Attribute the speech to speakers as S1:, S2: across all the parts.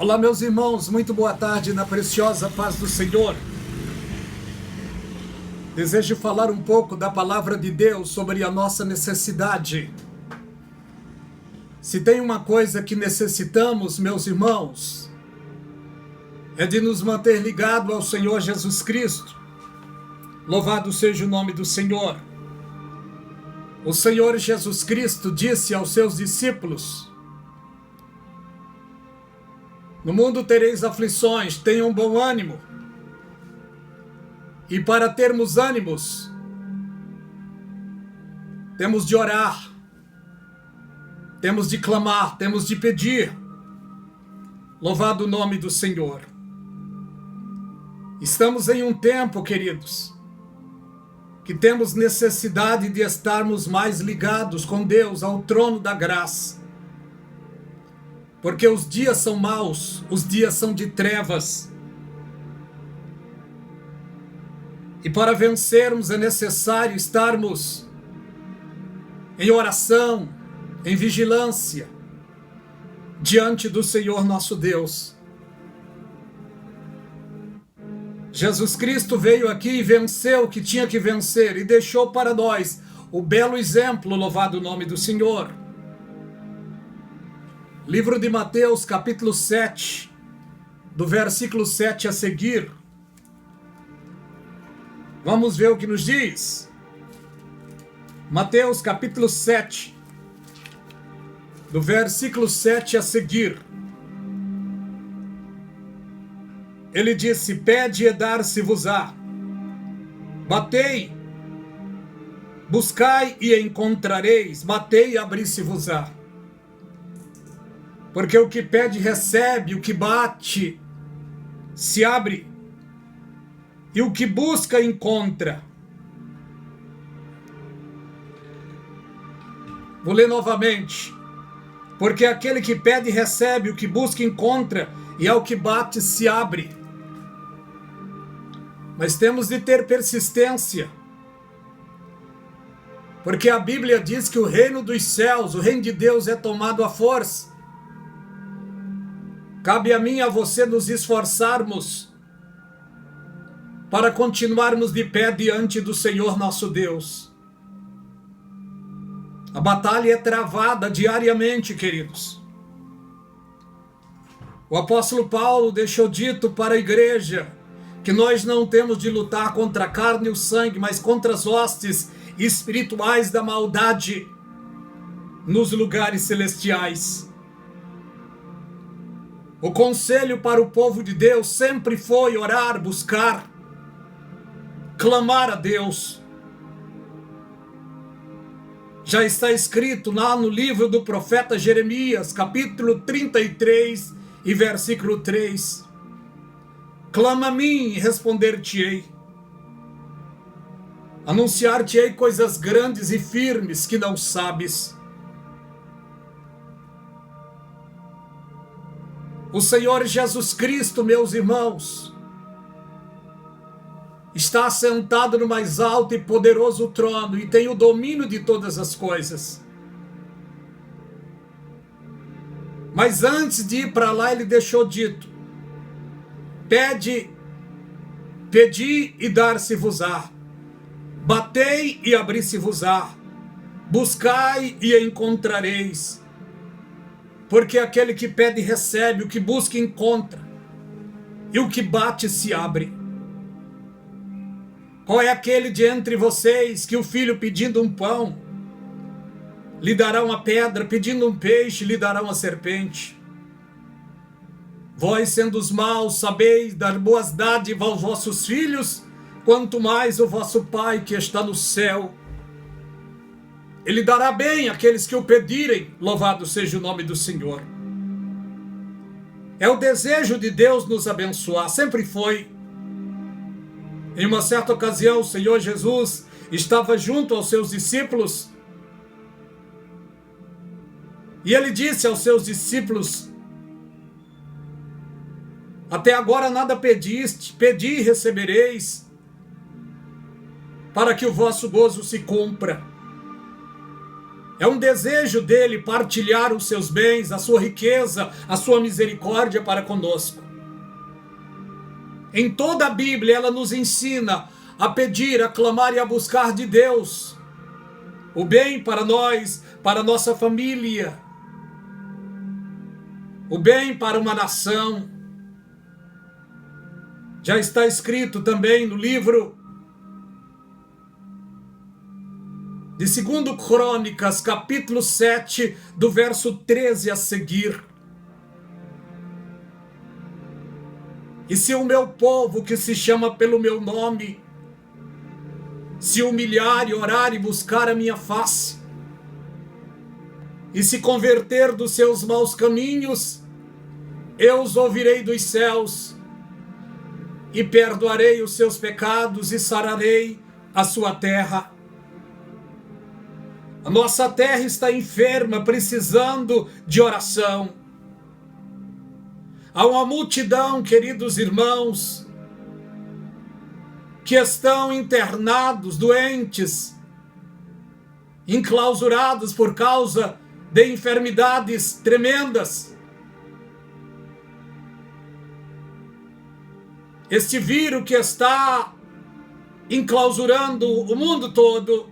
S1: Olá, meus irmãos, muito boa tarde na preciosa paz do Senhor. Desejo falar um pouco da palavra de Deus sobre a nossa necessidade. Se tem uma coisa que necessitamos, meus irmãos, é de nos manter ligados ao Senhor Jesus Cristo. Louvado seja o nome do Senhor. O Senhor Jesus Cristo disse aos seus discípulos: no mundo tereis aflições, tenham bom ânimo. E para termos ânimos, temos de orar, temos de clamar, temos de pedir. Louvado o nome do Senhor. Estamos em um tempo, queridos, que temos necessidade de estarmos mais ligados com Deus, ao trono da graça. Porque os dias são maus, os dias são de trevas. E para vencermos é necessário estarmos em oração, em vigilância, diante do Senhor nosso Deus. Jesus Cristo veio aqui e venceu o que tinha que vencer e deixou para nós o belo exemplo, louvado o nome do Senhor. Livro de Mateus, capítulo 7, do versículo 7 a seguir. Vamos ver o que nos diz. Mateus, capítulo 7, do versículo 7 a seguir. Ele disse: pede e dar-se-vos-á. Batei, buscai e encontrareis. Batei e abri-se-vos-á. Porque o que pede recebe, o que bate se abre, e o que busca encontra. Vou ler novamente. Porque aquele que pede recebe, o que busca encontra, e ao que bate se abre. Mas temos de ter persistência. Porque a Bíblia diz que o reino dos céus, o reino de Deus é tomado à força. Cabe a mim e a você nos esforçarmos para continuarmos de pé diante do Senhor nosso Deus. A batalha é travada diariamente, queridos. O apóstolo Paulo deixou dito para a igreja que nós não temos de lutar contra a carne e o sangue, mas contra as hostes espirituais da maldade nos lugares celestiais. O conselho para o povo de Deus sempre foi orar, buscar, clamar a Deus. Já está escrito lá no livro do profeta Jeremias, capítulo 33 e versículo 3. Clama a mim e responder-te-ei. Anunciar-te-ei coisas grandes e firmes que não sabes. O Senhor Jesus Cristo, meus irmãos, está assentado no mais alto e poderoso trono e tem o domínio de todas as coisas. Mas antes de ir para lá, ele deixou dito: pedi e dar-se-vos-á. Batei e abri-se-vos-á. Buscai e encontrareis. Porque aquele que pede recebe, o que busca encontra, e o que bate se abre. Qual é aquele de entre vocês que o filho pedindo um pão lhe dará uma pedra, pedindo um peixe lhe dará uma serpente? Vós, sendo os maus, sabeis dar boas dádivas aos vossos filhos, quanto mais o vosso Pai que está no céu. Ele dará bem àqueles que o pedirem, louvado seja o nome do Senhor. É o desejo de Deus nos abençoar, sempre foi. Em uma certa ocasião, o Senhor Jesus estava junto aos seus discípulos, e ele disse aos seus discípulos: até agora nada pediste, pedi e recebereis, para que o vosso gozo se cumpra. É um desejo dele partilhar os seus bens, a sua riqueza, a sua misericórdia para conosco. Em toda a Bíblia, ela nos ensina a pedir, a clamar e a buscar de Deus o bem para nós, para nossa família, o bem para uma nação. Já está escrito também no livro de 2 Crônicas, capítulo 7, do verso 13 a seguir. E se o meu povo, que se chama pelo meu nome, se humilhar e orar e buscar a minha face, e se converter dos seus maus caminhos, eu os ouvirei dos céus, e perdoarei os seus pecados, e sararei a sua terra. A nossa terra está enferma, precisando de oração. Há uma multidão, queridos irmãos, que estão internados, doentes, enclausurados por causa de enfermidades tremendas. Este vírus que está enclausurando o mundo todo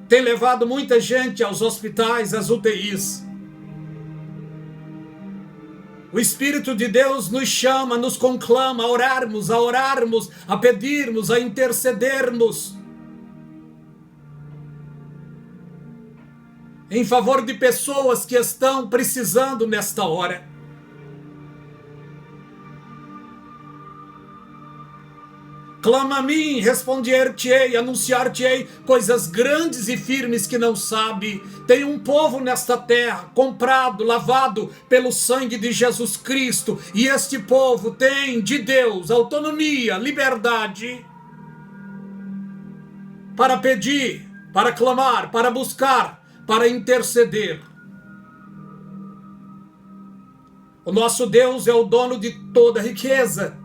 S1: tem levado muita gente aos hospitais, às UTIs. O Espírito de Deus nos chama, nos conclama a orarmos, a pedirmos, a intercedermos em favor de pessoas que estão precisando nesta hora. Clama a mim, responder-te-ei, anunciar-te-ei coisas grandes e firmes que não sabe. Tem um povo nesta terra, comprado, lavado pelo sangue de Jesus Cristo. E este povo tem de Deus autonomia, liberdade para pedir, para clamar, para buscar, para interceder. O nosso Deus é o dono de toda riqueza,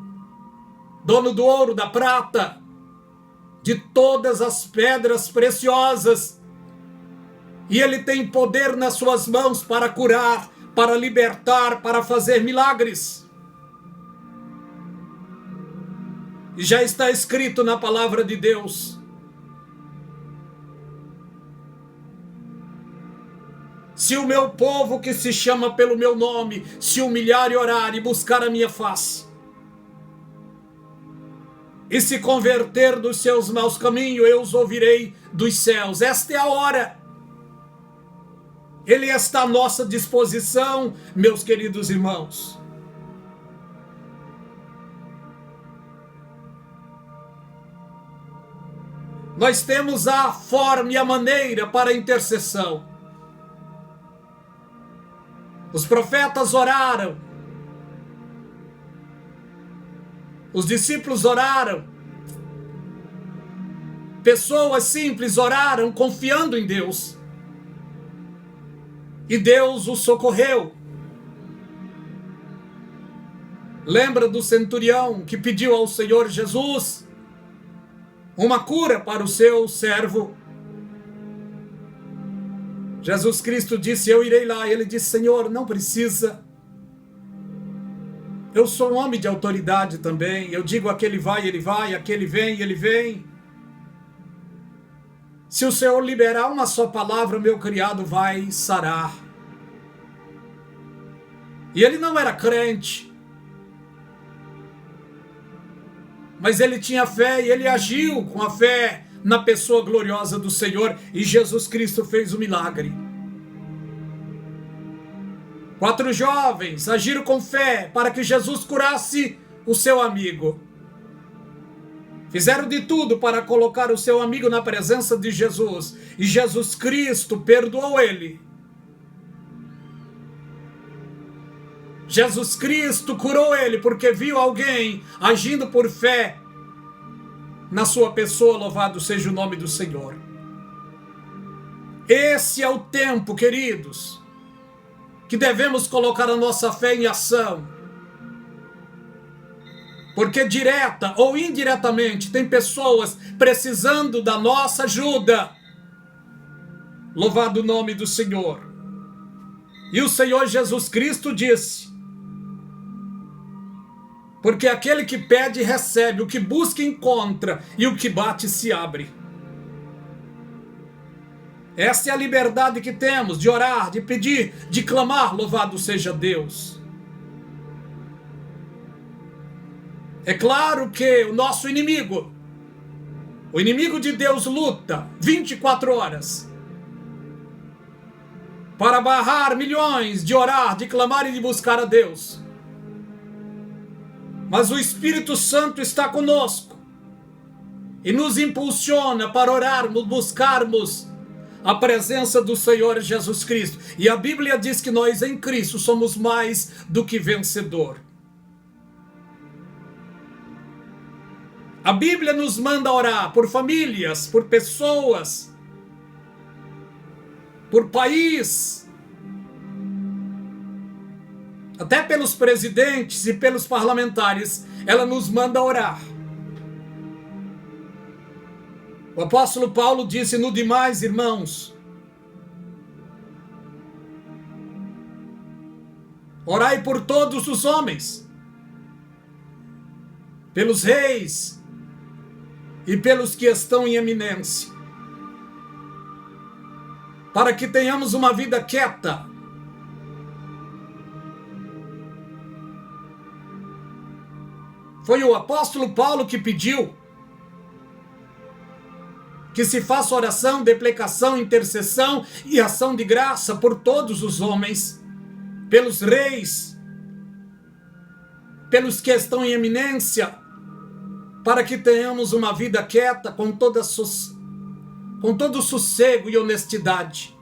S1: dono do ouro, da prata, de todas as pedras preciosas. E Ele tem poder nas suas mãos para curar, para libertar, para fazer milagres. E já está escrito na palavra de Deus: se o meu povo, que se chama pelo meu nome, se humilhar e orar e buscar a minha face, e se converter dos seus maus caminhos, eu os ouvirei dos céus. Esta é a hora. Ele está à nossa disposição, meus queridos irmãos. Nós temos a forma e a maneira para a intercessão. Os profetas oraram, os discípulos oraram, pessoas simples oraram confiando em Deus, e Deus os socorreu. Lembra do centurião que pediu ao Senhor Jesus uma cura para o seu servo? Jesus Cristo disse: eu irei lá. Ele disse: Senhor, não precisa. Eu sou um homem de autoridade também. Eu digo: aquele vai, ele vai, aquele vem, ele vem. Se o Senhor liberar uma só palavra, meu criado vai sarar. E ele não era crente, mas ele tinha fé e ele agiu com a fé na pessoa gloriosa do Senhor, e Jesus Cristo fez o milagre. 4 jovens agiram com fé para que Jesus curasse o seu amigo. Fizeram de tudo para colocar o seu amigo na presença de Jesus, e Jesus Cristo perdoou ele. Jesus Cristo curou ele porque viu alguém agindo por fé na sua pessoa. Louvado seja o nome do Senhor. Esse é o tempo, queridos, que devemos colocar a nossa fé em ação. Porque direta ou indiretamente tem pessoas precisando da nossa ajuda. Louvado o nome do Senhor. E o Senhor Jesus Cristo disse: porque aquele que pede recebe, o que busca encontra, e o que bate se abre. Essa é a liberdade que temos de orar, de pedir, de clamar, louvado seja Deus. É claro que o nosso inimigo, o inimigo de Deus, luta 24 horas para barrar milhões de orar, de clamar e de buscar a Deus. Mas o Espírito Santo está conosco e nos impulsiona para orarmos, buscarmos a presença do Senhor Jesus Cristo. E a Bíblia diz que nós em Cristo somos mais do que vencedor. A Bíblia nos manda orar por famílias, por pessoas, por país, até pelos presidentes e pelos parlamentares. Ela nos manda orar. O apóstolo Paulo disse: no demais, irmãos, orai por todos os homens, pelos reis e pelos que estão em eminência, para que tenhamos uma vida quieta, foi o apóstolo Paulo que pediu que se faça oração, deprecação, intercessão e ação de graça por todos os homens, pelos reis, pelos que estão em eminência, para que tenhamos uma vida quieta, com todo sossego e honestidade.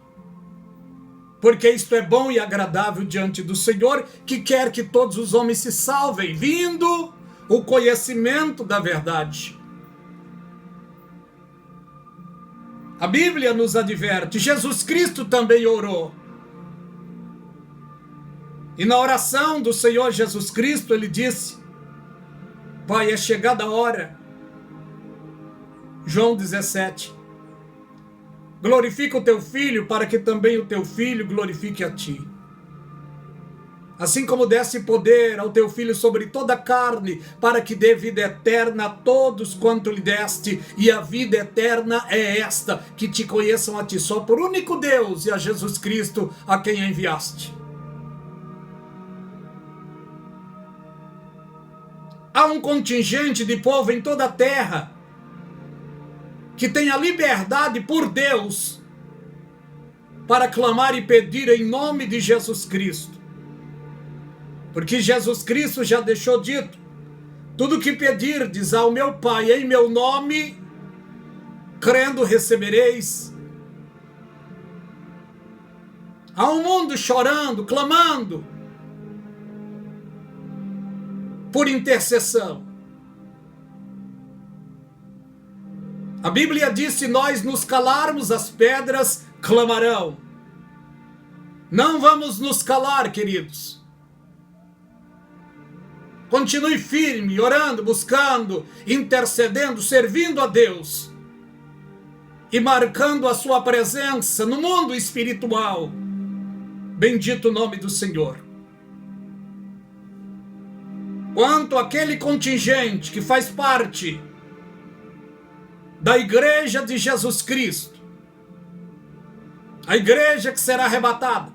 S1: Porque isto é bom e agradável diante do Senhor, que quer que todos os homens se salvem, vindo o conhecimento da verdade. A Bíblia nos adverte, Jesus Cristo também orou. E na oração do Senhor Jesus Cristo, ele disse: Pai, é chegada a hora. João 17. Glorifica o teu Filho, para que também o teu Filho glorifique a ti. Assim como desse poder ao teu Filho sobre toda a carne, para que dê vida eterna a todos quanto lhe deste, e a vida eterna é esta, que te conheçam a ti só por único Deus, e a Jesus Cristo, a quem enviaste. Há um contingente de povo em toda a terra que tem a liberdade por Deus para clamar e pedir em nome de Jesus Cristo. Porque Jesus Cristo já deixou dito: tudo que pedirdes ao meu Pai em meu nome, crendo recebereis. Há um mundo chorando, clamando por intercessão. A Bíblia diz: se nós nos calarmos, as pedras clamarão. Não vamos nos calar, queridos. Continue firme, orando, buscando, intercedendo, servindo a Deus e marcando a sua presença no mundo espiritual. Bendito o nome do Senhor. Quanto àquele contingente que faz parte da igreja de Jesus Cristo, a igreja que será arrebatada,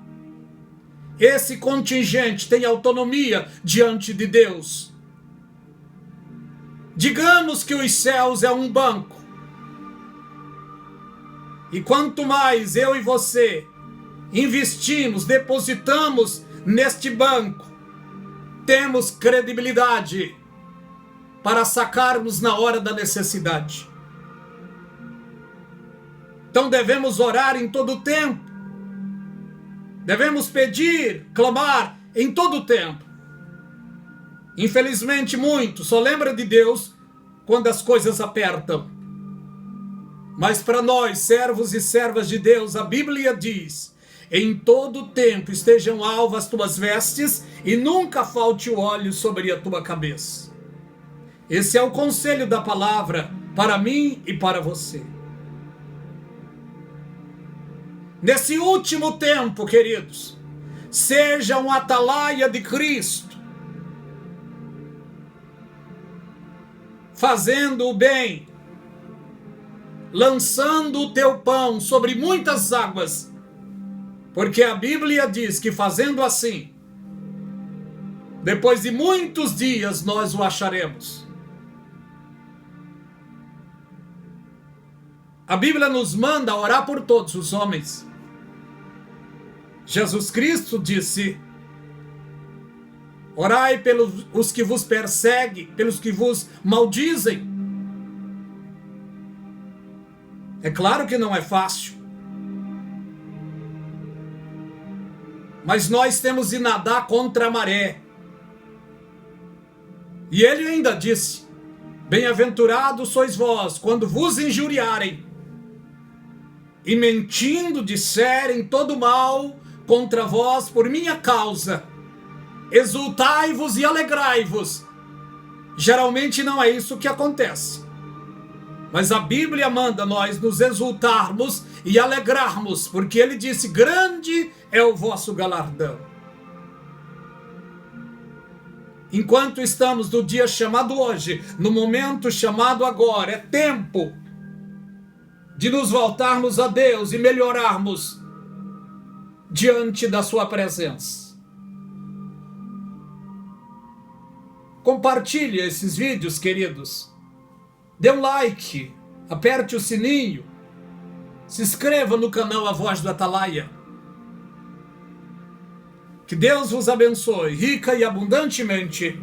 S1: esse contingente tem autonomia diante de Deus. Digamos que os céus é um banco, e quanto mais eu e você investimos, depositamos neste banco, temos credibilidade para sacarmos na hora da necessidade. Então devemos orar em todo o tempo. Devemos pedir, clamar em todo o tempo. Infelizmente, muitos só lembram de Deus quando as coisas apertam. Mas para nós, servos e servas de Deus, a Bíblia diz: em todo o tempo estejam alvas tuas vestes e nunca falte o óleo sobre a tua cabeça. Esse é o conselho da palavra para mim e para você. Nesse último tempo, queridos, seja um atalaia de Cristo, fazendo o bem, lançando o teu pão sobre muitas águas, porque a Bíblia diz que fazendo assim, depois de muitos dias nós o acharemos. A Bíblia nos manda orar por todos os homens. Jesus Cristo disse: orai pelos os que vos perseguem, pelos que vos maldizem. É claro que não é fácil, mas nós temos de nadar contra a maré. E ele ainda disse: bem-aventurados sois vós, quando vos injuriarem, e mentindo disserem todo mal contra vós por minha causa. Exultai-vos e alegrai-vos. Geralmente não é isso que acontece, mas a Bíblia manda nós nos exultarmos e alegrarmos, porque ele disse: grande é o vosso galardão. Enquanto estamos no dia chamado hoje, no momento chamado agora, é tempo de nos voltarmos a Deus e melhorarmos diante da sua presença. Compartilhe esses vídeos, queridos. Dê um like, aperte o sininho, se inscreva no canal A Voz do Atalaia. Que Deus vos abençoe rica e abundantemente.